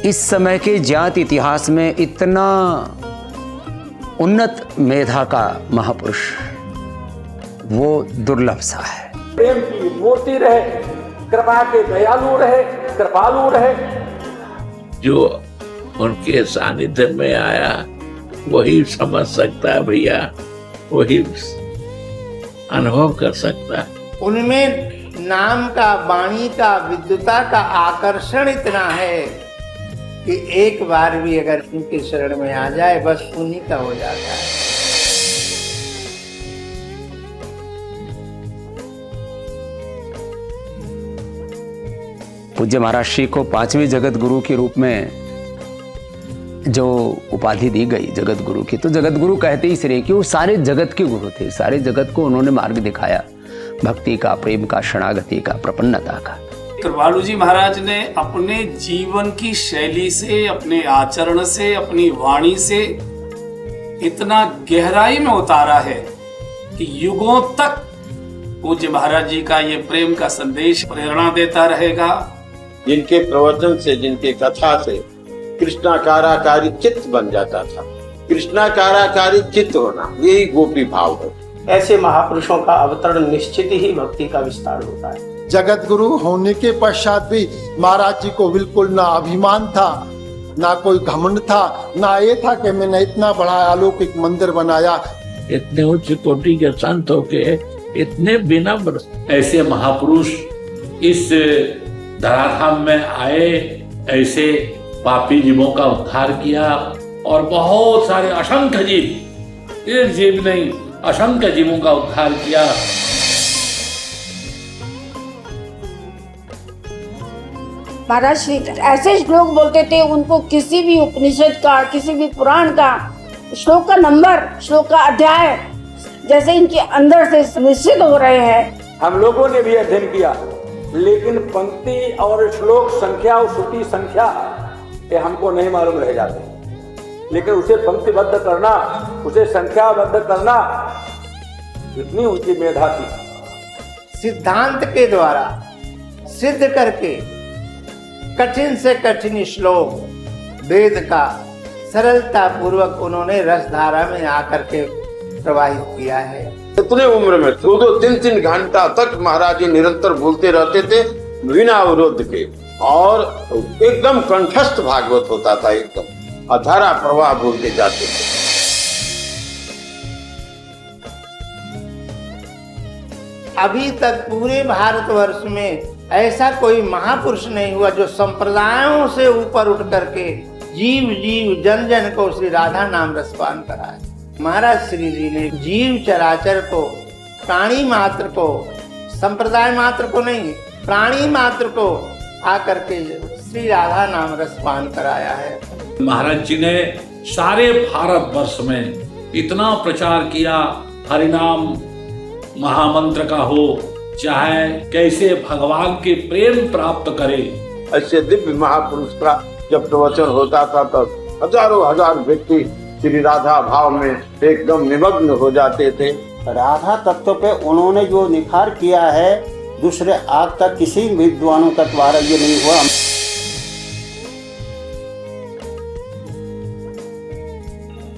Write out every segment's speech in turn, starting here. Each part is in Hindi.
इस समय के ज्ञात इतिहास में इतना उन्नत मेधा का महापुरुष वो दुर्लभ सा है। प्रेम की मूर्ति रहे, कृपा के दयालु रहे, कृपालु रहे। जो उनके सानिध्य में आया वही समझ सकता है भैया, वही अनुभव कर सकता है। उनमें नाम का, वाणी का, विद्युता का आकर्षण इतना है कि एक बार भी अगर उनके शरण में आ जाए बस उन्हीं का हो जाता है। पूज्य महाराज श्री को 5वें जगत गुरु के रूप में जो उपाधि दी गई जगत गुरु की, तो जगत गुरु कहते ही इसलिए कि वो सारे जगत के गुरु थे। सारे जगत को उन्होंने मार्ग दिखाया, भक्ति का, प्रेम का, शरणागति का, प्रपन्नता का। कृपालु जी महाराज ने अपने जीवन की शैली से, अपने आचरण से, अपनी वाणी से इतना गहराई में उतारा है कि युगों तक पूज्य महाराज जी का ये प्रेम का संदेश प्रेरणा देता रहेगा। जिनके प्रवचन से, जिनके कथा से कृष्णाकाराकारी चित्त बन जाता था। कृष्णाकाराकारी चित्त होना यही गोपी भाव है। ऐसे महापुरुषों का अवतरण निश्चित ही भक्ति का विस्तार होता है। जगत गुरु होने के पश्चात भी महाराज जी को बिल्कुल ना अभिमान था, ना कोई घमंड था, ना ये था कि मैंने इतना बड़ा अलौकिक मंदिर बनाया। इतने उच्च कोटि के संत होके इतने विनम्र, ऐसे महापुरुष इस धराधाम में आए, ऐसे पापी जीवों का उद्धार किया और बहुत सारे असंख्य जीव, एक जीव नहीं असंख्य जीवों का उद्धार किया। महाराज श्री ऐसे श्लोक बोलते थे, उनको किसी भी उपनिषद का, किसी भी पुराण का श्लोक का नंबर, श्लोक का अध्याय जैसे इनके अंदर से निश्चित हो रहे हैं। हम लोगों ने भी अध्ययन किया, लेकिन पंक्ति और श्लोक संख्या और श्रुति संख्या ये हमको नहीं मालूम रह जाते, लेकिन उसे पंक्तिबद्ध करना, उसे संख्याबद्ध करना, इतनी ऊंची मेधा थी। सिद्धांत के द्वारा सिद्ध करके कठिन से कठिन श्लोक वेद का सरलता पूर्वक उन्होंने रसधारा में आकर के प्रवाहित किया है। इतने उम्र में 2-3 घंटा तक महाराज जी निरंतर बोलते रहते थे बिना अवरोध के, और एकदम कंठस्थ भागवत होता था, एकदम अधारा प्रवाह बोलते जाते थे। अभी तक पूरे भारतवर्ष में ऐसा कोई महापुरुष नहीं हुआ जो संप्रदायों से ऊपर उठ करके जीव जीव जन जन को श्री राधा नाम रसपान कराए। महाराज श्री जी ने जीव चराचर को, प्राणी मात्र को, संप्रदाय मात्र को नहीं, प्राणी मात्र को आकर के श्री राधा नाम रसपान कराया है। महाराज जी ने सारे भारतवर्ष में इतना प्रचार किया, हरिनाम महामंत्र का हो, चाहे कैसे भगवान के प्रेम प्राप्त करे। ऐसे दिव्य महापुरुष का जब प्रवचन होता था तो हजारों हजार व्यक्ति श्री राधा भाव में एकदम निमग्न हो जाते थे। राधा तत्व पे उन्होंने जो निखार किया है, दूसरे आज तक किसी विद्वानों का द्वारा ये नहीं हुआ।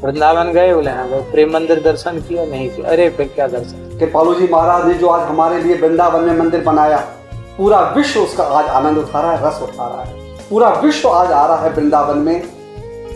वृंदावन गए, बोले हाँ प्रेम मंदिर दर्शन किया, नहीं किया, अरे फिर क्या दर्शन। कृपालु जी महाराज ने जो आज हमारे लिए वृंदावन में मंदिर बनाया, पूरा विश्व उसका आज आनंद उठा रहा है, रस उठा रहा है। पूरा विश्व आज आ रहा है वृंदावन में।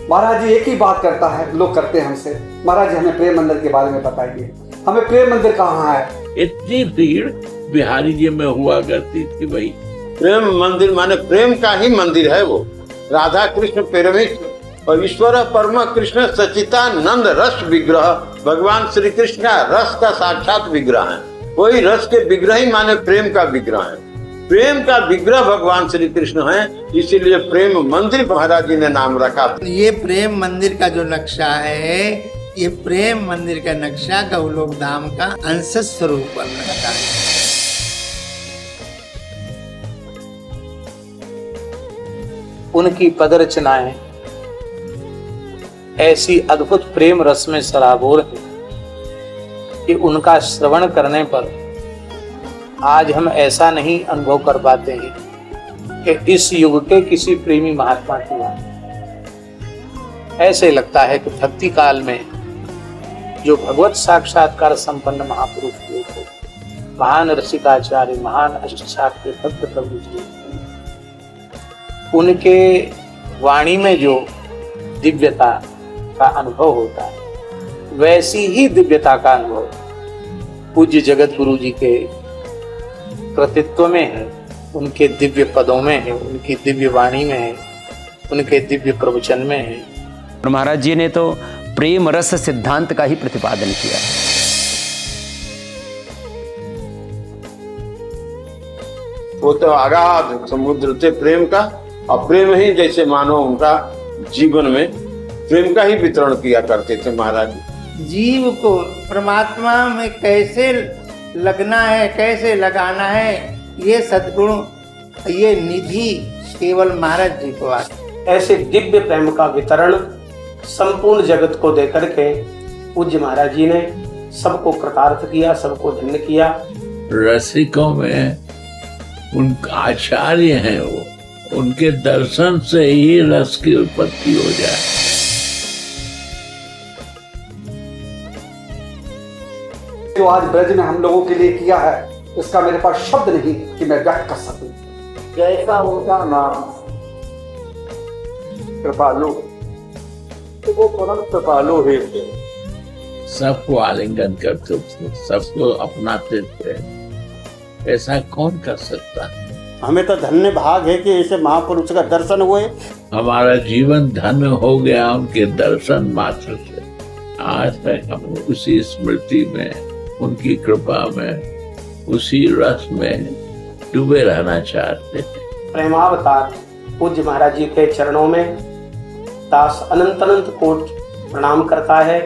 महाराज जी एक ही बात करता है, लोग करते हैं हमसे, महाराज जी हमें प्रेम मंदिर के बारे में बताइए, हमें प्रेम मंदिर कहाँ है। इतनी भीड़ बिहारी जी में हुआ करती थी भाई। प्रेम मंदिर माने प्रेम का ही मंदिर है वो। राधा कृष्ण प्रेमिक और ईश्वर परम कृष्ण सचितानंद रस विग्रह, भगवान श्री कृष्ण का रस का साक्षात विग्रह है। वही रस के विग्रह ही माने प्रेम का विग्रह है। प्रेम का विग्रह भगवान श्री कृष्ण है, इसीलिए प्रेम मंदिर महाराज जी ने नाम रखा। ये प्रेम मंदिर का जो नक्शा है, ये प्रेम मंदिर का नक्शा गौलोक धाम का अंश स्वरूप बन रखा है। उनकी पदरचनाएं ऐसी अद्भुत प्रेम रस में सराबोर है कि उनका श्रवण करने पर आज हम ऐसा नहीं अनुभव कर पाते हैं कि इस युग के किसी प्रेमी महात्मा की वाणी। ऐसे लगता है कि भक्ति काल में जो भगवत साक्षात्कार संपन्न महापुरुष लोग थे, महान रसिकाचार्य, महान अष्टशास्त्री भक्त प्रभु जी, उनके वाणी में जो दिव्यता का अनुभव होता है, वैसी ही दिव्यता का अनुभव पूज्य जगत गुरु जी के कृतित्व में है, उनके दिव्य पदों में है, उनकी दिव्य वाणी में है, उनके दिव्य प्रवचन में है। और महाराज जी ने तो प्रेम रस सिद्धांत का ही प्रतिपादन किया। वो तो अगाध समुद्र थे प्रेम का, और प्रेम ही जैसे मानो उनका जीवन में प्रेम का ही वितरण किया करते थे महाराज जी। जीव को परमात्मा में कैसे लगना है, कैसे लगाना है, ये सद्गुण, ये निधि केवल महाराज जी को आती। ऐसे दिव्य प्रेम का वितरण संपूर्ण जगत को देकर के पूज्य महाराज जी ने सबको कृतार्थ किया, सबको धन्य किया। रसिकों में उनका आचार्य हैं वो, उनके दर्शन से ही रस की उत्पत्ति हो जाए। जो आज ब्रज में हम लोगों के लिए किया है, इसका मेरे पास शब्द नहीं कि मैं व्यक्त कर सकूं। जैसा उनका नाम कृपालु, तो वो परम कृपालु ही थे। सबको आलिंगन करते थे, सबको अपनाते थे, ऐसा कौन कर सकता है? हमें तो धन्य भाग है कि ऐसे महापुरुष का दर्शन हुए। हमारा जीवन धन्य हो गया उनके दर्शन मात्र से। आज तक हम उसी स्मृति में, उनकी कृपा में, उसी रस में डूबे रहना चाहते हैं। प्रेमावतार पूज्य महाराज जी के चरणों में दास अनंत अनंत कोट प्रणाम करता है।